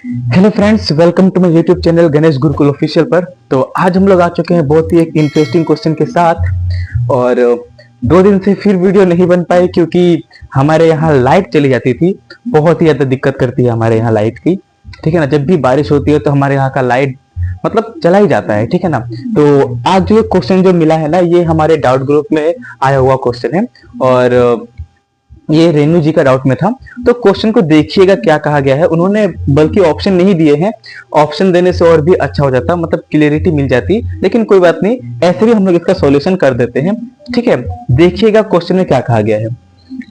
Hello friends, welcome to my YouTube channel Ganesh Gurukul official पर। तो आज हम लोग आ चुके हैं बहुत ही एक इंटरेस्टिंग क्वेश्चन के साथ। और 2 दिन से फिर वीडियो नहीं बन पाई क्योंकि हमारे यहाँ लाइट चली जाती थी। बहुत ही ज्यादा दिक्कत करती है हमारे यहाँ लाइट की। ठीक है ना, जब भी बारिश होती है तो हमारे यहाँ का लाइट मतलब चला ही जाता है। ठीक है ना, तो आज जो क्वेश्चन जो मिला है ना, ये हमारे डाउट ग्रुप में आया हुआ क्वेश्चन है और ये रेनू जी का डाउट में था। तो क्वेश्चन को देखिएगा क्या कहा गया है। उन्होंने बल्कि ऑप्शन नहीं दिए हैं, ऑप्शन देने से और भी अच्छा हो जाता, मतलब क्लियरिटी मिल जाती, लेकिन कोई बात नहीं, ऐसे भी हम लोग इसका सॉल्यूशन कर देते हैं। ठीक है, देखिएगा क्वेश्चन में क्या कहा गया है।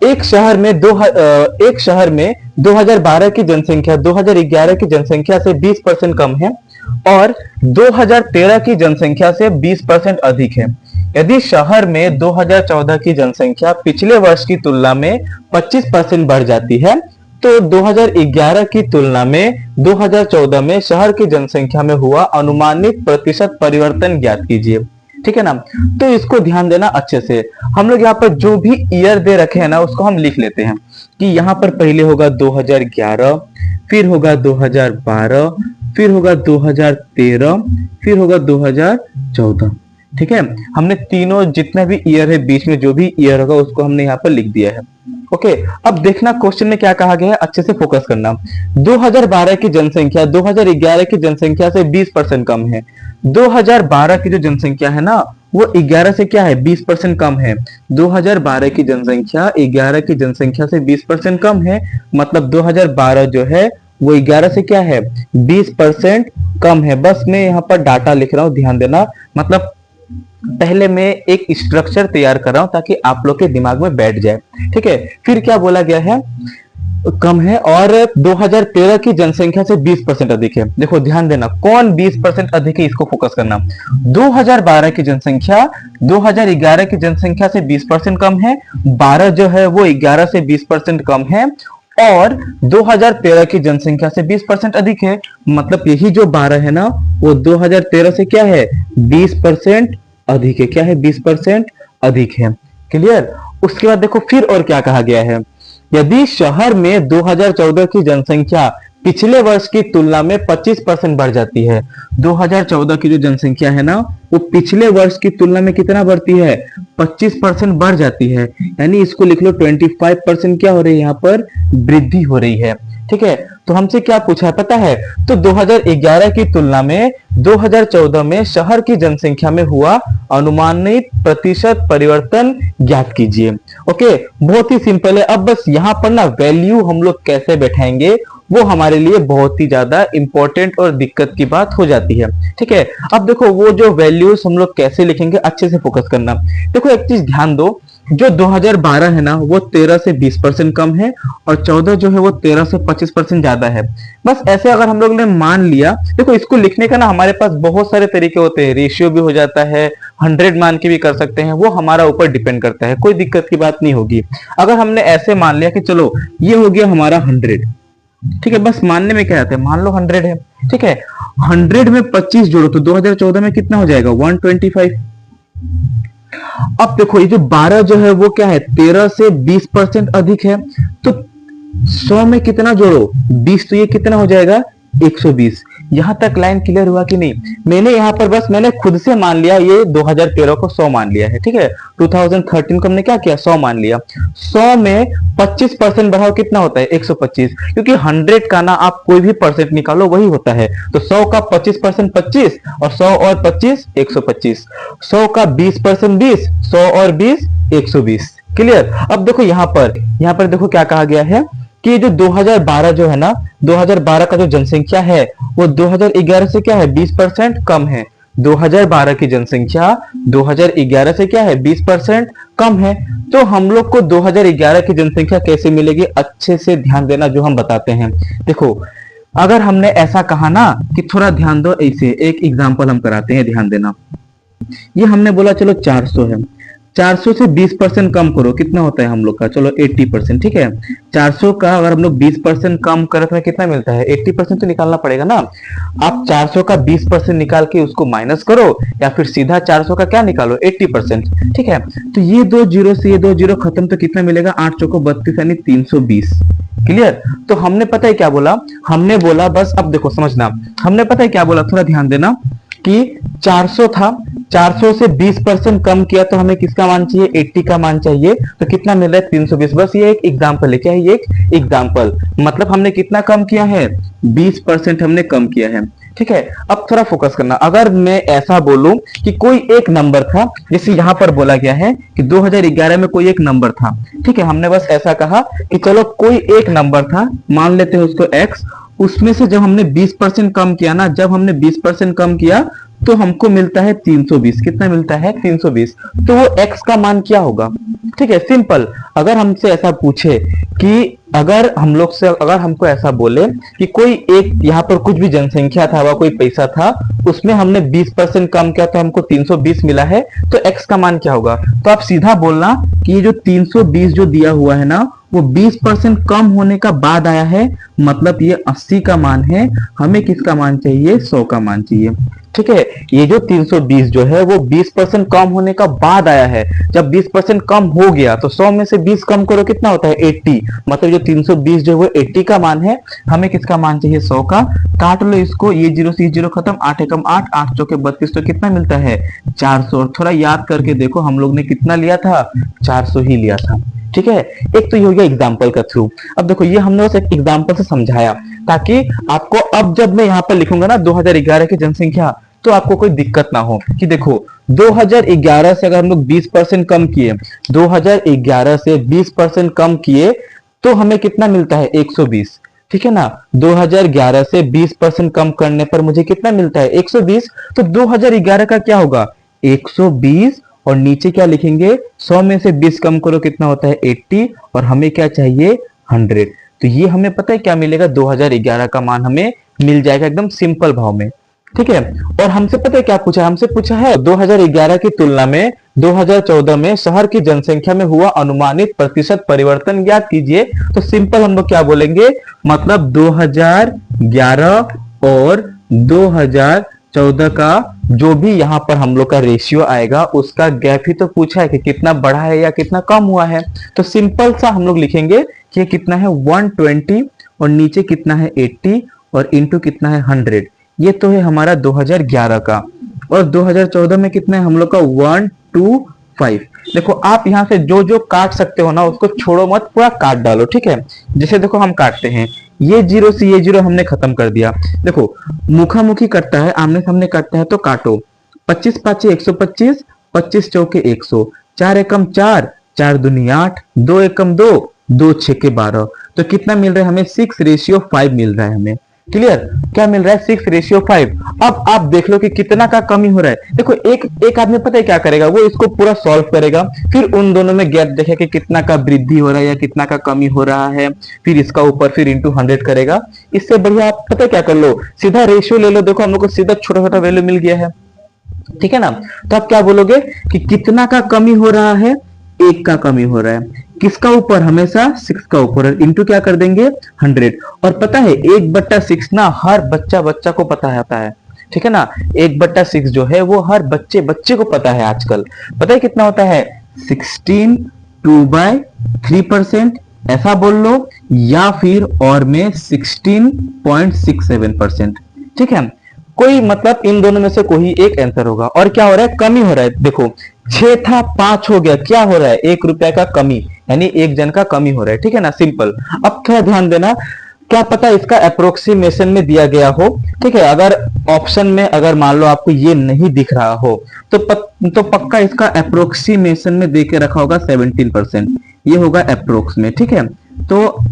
एक शहर में 2012 की जनसंख्या 2011 की जनसंख्या से 20% कम है और 2013 की जनसंख्या से 20% अधिक है। यदि शहर में 2014 की जनसंख्या पिछले वर्ष की तुलना में 25% बढ़ जाती है तो 2011 की तुलना में 2014 में शहर की जनसंख्या में हुआ अनुमानित प्रतिशत परिवर्तन ज्ञात कीजिए। ठीक है ना, तो इसको ध्यान देना अच्छे से। हम लोग यहाँ पर जो भी ईयर दे रखे हैं ना, उसको हम लिख लेते हैं कि यहाँ पर पहले होगा 2011, फिर होगा 2012, फिर होगा 2013, फिर होगा 2014। ठीक है, हमने तीनों जितना भी ईयर है, बीच में जो भी ईयर होगा उसको हमने यहाँ पर लिख दिया है। ओके, अब देखना क्वेश्चन में क्या कहा गया है, अच्छे से फोकस करना। 2012 की जनसंख्या 2011 की जनसंख्या से 20% कम है। 2012 की जो जनसंख्या है ना, वो 11 से क्या है, 20% कम है। 2012 की जनसंख्या 11 की जनसंख्या से 20% कम है, मतलब 2012 जो है वो 11 से क्या है, 20% कम है। बस मैं यहाँ पर डाटा लिख रहा हूँ, ध्यान देना। मतलब पहले मैं एक स्ट्रक्चर तैयार कर रहा हूं ताकि आप लोग के दिमाग में बैठ जाए। ठीक है, फिर क्या बोला गया है, कम है और 2013 की जनसंख्या से 20% अधिक है। देखो ध्यान देना, कौन 20% अधिक है, इसको फोकस करना। 2012 की जनसंख्या 2011 की जनसंख्या से 20% कम है, 12 जो है वो 11 से 20% कम है और 2013 की जनसंख्या से 20% अधिक है। मतलब यही जो 12 है ना, वो 2013 से क्या है, 20% अधिक है। क्या है, 20% अधिक है। क्लियर। उसके बाद देखो फिर और क्या कहा गया है, यदि शहर में 2014 की जनसंख्या पिछले वर्ष की तुलना में 25% बढ़ जाती है। 2014 की जो जनसंख्या है ना, वो पिछले वर्ष की तुलना में कितना बढ़ती है, 25% बढ़ जाती है। यानी इसको लिख लो 25% क्या हो रही है, यहाँ पर वृद्धि हो रही है। ठीक है, तो हमसे क्या पूछा है पता है, तो 2011 की तुलना में 2014 में शहर की जनसंख्या में हुआ अनुमानित प्रतिशत परिवर्तन ज्ञात कीजिए। ओके, बहुत ही सिंपल है। अब बस यहाँ पर ना वैल्यू हम लोग कैसे बैठाएंगे, वो हमारे लिए बहुत ही ज्यादा इंपॉर्टेंट और दिक्कत की बात हो जाती है। ठीक है, अब देखो वो जो वैल्यूज हम लोग कैसे लिखेंगे, अच्छे से फोकस करना। देखो एक चीज ध्यान दो, जो 2012 है ना, वो 13 से 20% कम है और 14 जो है वो 13 से 25% ज्यादा है। बस ऐसे अगर हम लोग ने मान लिया, देखो इसको लिखने का ना हमारे पास बहुत सारे तरीके होते हैं, रेशियो भी हो जाता है, 100 मान के भी कर सकते हैं, वो हमारा ऊपर डिपेंड करता है, कोई दिक्कत की बात नहीं होगी। अगर हमने ऐसे मान लिया कि चलो ये हो गया हमारा 100, ठीक है, बस मानने में क्या आता है, मान लो 100 है। ठीक है, 100 में 25 जोड़ो तो 2014 में कितना हो जाएगा, 125। अब देखो ये जो 12 जो है वो क्या है, 13 से 20% अधिक है, तो 100 में कितना जोड़ो, 20, तो ये कितना हो जाएगा, 120। यहां तक लाइन क्लियर हुआ कि नहीं। मैंने यहाँ पर बस मैंने खुद से मान लिया, ये 2013 को 100 मान लिया है। ठीक है, 2013 को हमने क्या किया, 100 मान लिया। 100 में 25% बढ़ाओ कितना होता है, 125, क्योंकि 100 का ना आप कोई भी परसेंट निकालो वही होता है। तो 100 का 25% 25 और 100 और 25 125, 100 का 20% 20, 100 और 20 120। क्लियर। अब देखो यहाँ पर देखो क्या कहा गया है कि जो 2012 जो है ना, 2012 का जो जनसंख्या है वो 2011 से क्या है, 20% कम है। 2012 की जनसंख्या 2011 से क्या है, 20% कम है। तो हम लोग को 2011 की जनसंख्या कैसे मिलेगी, अच्छे से ध्यान देना जो हम बताते हैं। देखो अगर हमने ऐसा कहा ना कि थोड़ा ध्यान दो, ऐसे एक एग्जांपल हम कराते हैं, ध्यान देना। ये हमने बोला चलो 400 है, 400 से 20% कम करो, कितना होता है हम लोग का, चलो 80%, ठीक है। 400 का अगर हम लोग 20% कम करें तो कितना मिलता है, 80% तो निकालना पड़ेगा ना। आप 400 का 20% निकाल के उसको माइनस करो, या फिर सीधा 400 का क्या निकालो, 80%, ठीक है। तो ये दो जीरो से ये दो जीरो खत्म, तो कितना मिलेगा, 8 चौको 32 यानी 320। क्लियर। तो हमने पता है क्या बोला, हमने बोला, बस अब देखो समझना, हमने पता है क्या बोला, थोड़ा ध्यान देना कि 400 था, 400 से 20% कम किया तो हमें किसका मान चाहिए, 80 का मान चाहिए। तो कितना मिल रहा है, 320। बस ये एक एग्जांपल है, क्या है ये, एक एग्जांपल, मतलब हमने कितना कम किया है, 20% हमने कम किया है, ठीक है। अब थोड़ा फोकस करना, अगर मैं ऐसा बोलूं कि कोई एक नंबर था, जैसे यहां पर बोला गया है कि 2011 में कोई एक नंबर था, ठीक है। हमने बस ऐसा कहा कि चलो कोई एक नंबर था, मान लेते हैं उसको x, उसमें से जब हमने 20% कम किया ना, जब हमने 20% कम किया तो हमको मिलता है 320। कितना मिलता है, 320। तो वो x का मान क्या होगा, ठीक है, सिंपल। अगर हमसे ऐसा पूछे कि अगर हम लोग से, अगर हमको ऐसा बोले कि कोई एक यहाँ पर कुछ भी जनसंख्या था व कोई पैसा था, उसमें हमने 20% कम किया तो हमको 320 मिला है, तो x का मान क्या होगा। तो आप सीधा बोलना कि ये जो 320 जो दिया हुआ है ना, वो 20% कम होने का बाद आया है, मतलब ये 80 का मान है, हमें किसका मान चाहिए, 100 का मान चाहिए, ठीक है। ये जो 320 जो है वो 20% कम होने का बाद आया है, जब 20% कम हो गया तो 100 में से 20 कम करो, कितना होता है, 80। मतलब जो 320 जो है वो 80 का मान है, हमें किसका मान चाहिए, 100 का। काट लो इसको, ये जीरो से जीरो खत्म, 8 एकम 8, 8 चौके 32, तो कितना मिलता है, 400। और थोड़ा याद करके देखो हम लोग ने कितना लिया था, 400 ही लिया था, ठीक है। एक तो ये हो गया एग्जाम्पल का थ्रू। अब देखो ये हमने बस एक एग्जाम्पल से समझाया, ताकि आपको अब जब मैं यहाँ पर लिखूंगा ना 2011 की जनसंख्या, तो आपको कोई दिक्कत ना हो कि देखो 2011 से अगर हम लोग 20% कम किए, 2011 से 20% कम किए तो हमें कितना मिलता है, 120, ठीक है ना। 2011 से 20% कम करने पर मुझे कितना मिलता है, 120। तो 2011 का क्या होगा, 120, और नीचे क्या लिखेंगे, 100 में से 20 कम करो, कितना होता है, 80, और हमें क्या चाहिए, 100। तो ये हमें पता है क्या मिलेगा, 2011 का मान हमें मिल जाएगा एकदम सिंपल भाव में, ठीक है। और हमसे पता है क्या पूछा, हमसे पूछा है 2011 की तुलना में 2014 में शहर की जनसंख्या में हुआ अनुमानित प्रतिशत परिवर्तन ज्ञात कीजिए। तो सिंपल हम लोग क्या बोलेंगे, मतलब 2011 और 2014 का जो भी यहाँ पर हम लोग का रेशियो आएगा, उसका गैप ही तो पूछा है कि कितना बढ़ा है या कितना कम हुआ है। तो सिंपल सा हम लोग लिखेंगे कि ये कितना है, 120, और नीचे कितना है, 80, और इंटू कितना है, 100। ये तो है हमारा 2011 का। और 2014 में कितना है हम लोग का, 125। देखो आप यहां से जो जो काट सकते हो ना, उसको छोड़ो मत, पूरा काट डालो, ठीक है। जैसे देखो हम काटते हैं, ये जीरो से ये जीरो हमने खत्म कर दिया। देखो मुखामुखी कटता है, आमने सामने कटता है, तो काटो। 25 पाँचे 125, 25 चौके 100, 4 एकम 4, 4 दूनी 8, 2 एकम 2, 2 छेके 12। तो कितना मिल रहा है हमें, 6:5 मिल रहा है हमें। क्लियर, क्या मिल रहा है, 6:5। अब आप देख लो कि कितना का कमी हो रहा है। देखो एक आदमी पता है क्या करेगा, वो इसको पूरा सॉल्व करेगा, फिर उन दोनों में गैप देखेगा कि कितना का वृद्धि हो रहा है या कितना का कमी हो रहा है, फिर इसका ऊपर फिर इंटू 100 करेगा। इससे बढ़िया आप पता है क्या कर लो, सीधा रेशियो ले लो। देखो हम लोग को सीधा छोटा छोटा वैल्यू मिल गया है, ठीक है ना। तो आप क्या बोलोगे कि कितना का कमी हो रहा है, 1 का कमी हो रहा है, किसका ऊपर, हमेशा 6 का ऊपर, इंटू क्या कर देंगे, 100। और पता है 1/6 ना हर बच्चा को पता होता है, ठीक है ना। 1/6 जो है वो हर बच्चे को पता है आजकल। पता है कितना होता है, 16 2/3%, ऐसा बोल लो, या फिर और में 16.67%, ठीक है। कोई मतलब इन दोनों में से कोई एक आंसर होगा। और क्या हो रहा है, कमी हो रहा है। देखो 6 था 5 हो गया, क्या हो रहा है, 1 रुपया का कमी, यानी एक जन का कमी हो रहा है, ठीक है ना, सिंपल। अब थोड़ा ध्यान देना, क्या पता इसका अप्रोक्सीमेशन में दिया गया हो, ठीक है। अगर ऑप्शन में अगर मान लो आपको ये नहीं दिख रहा हो तो पक्का इसका अप्रोक्सीमेशन में दे के रखा होगा 17%, ये होगा अप्रोक्स में, ठीक है। तो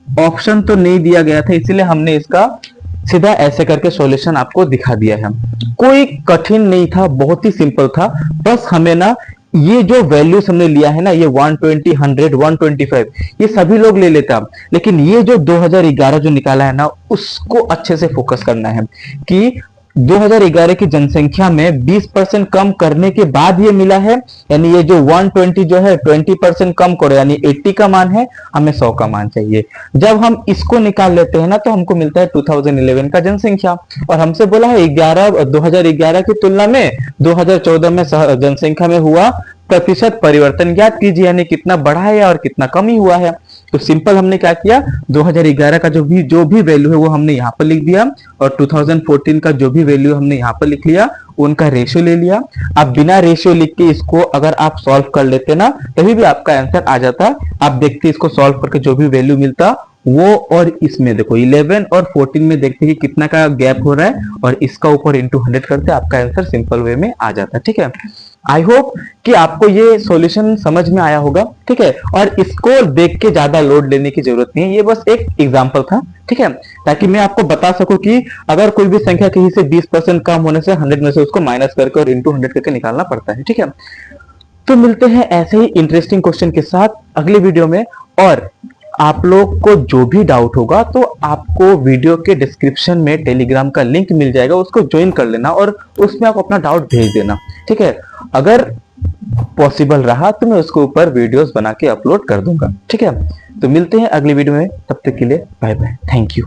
ऑप्शन तो नहीं दिया गया था, इसीलिए हमने इसका सीधा ऐसे करके सॉल्यूशन आपको दिखा दिया है। कोई कठिन नहीं था, बहुत ही सिंपल था। बस हमें ना ये जो वैल्यूज हमने लिया है ना, ये 120, 100, 125, ये सभी लोग ले लेता, लेकिन ये जो 2011 जो निकाला है ना, उसको अच्छे से फोकस करना है कि 2011 की जनसंख्या में 20% कम करने के बाद ये मिला है, यानी ये जो 120 जो है 20% कम करो, यानी 80 का मान है, हमें 100 का मान चाहिए। जब हम इसको निकाल लेते हैं ना तो हमको मिलता है 2011 का जनसंख्या, और हमसे बोला है 2011 की तुलना में 2014 में जनसंख्या में हुआ प्रतिशत परिवर्तन ज्ञात कीजिए, यानी कितना बढ़ा है और कितना कम ही हुआ है। तो सिंपल हमने क्या किया, 2011 का जो भी वैल्यू है वो हमने यहाँ पर लिख दिया, और 2014 का जो भी वैल्यू हमने यहाँ पर लिख लिया, उनका रेशियो ले लिया। अब बिना रेशियो लिख के इसको अगर आप सॉल्व कर लेते ना, तभी भी आपका आंसर आ जाता। आप देखते इसको सॉल्व करके जो भी वैल्यू मिलता वो, और इसमें देखो 11 और 14 में देखते कि कितना का गैप हो रहा है, और इसका ऊपर इंटू 100 करते आपका आंसर सिंपल वे में आ जाता है। ठीक है, आई होप कि आपको ये सॉल्यूशन समझ में आया होगा। ठीक है, और इसको देख के ज्यादा लोड लेने की जरूरत नहीं है, ये बस एक एग्जांपल था। ठीक है, ताकि मैं आपको बता सकूं कि अगर कोई भी संख्या कहीं से 20% कम होने से 100 में से उसको माइनस करके और इंटू 100 करके निकालना पड़ता है। ठीक है, तो मिलते हैं ऐसे ही इंटरेस्टिंग क्वेश्चन के साथ अगले वीडियो में। और आप लोग को जो भी डाउट होगा तो आपको वीडियो के डिस्क्रिप्शन में टेलीग्राम का लिंक मिल जाएगा, उसको ज्वाइन कर लेना और उसमें आप अपना डाउट भेज देना। ठीक है, अगर पॉसिबल रहा तो मैं उसके ऊपर वीडियोस बना के अपलोड कर दूंगा। ठीक है, तो मिलते हैं अगली वीडियो में, तब तक के लिए बाय बाय, थैंक यू।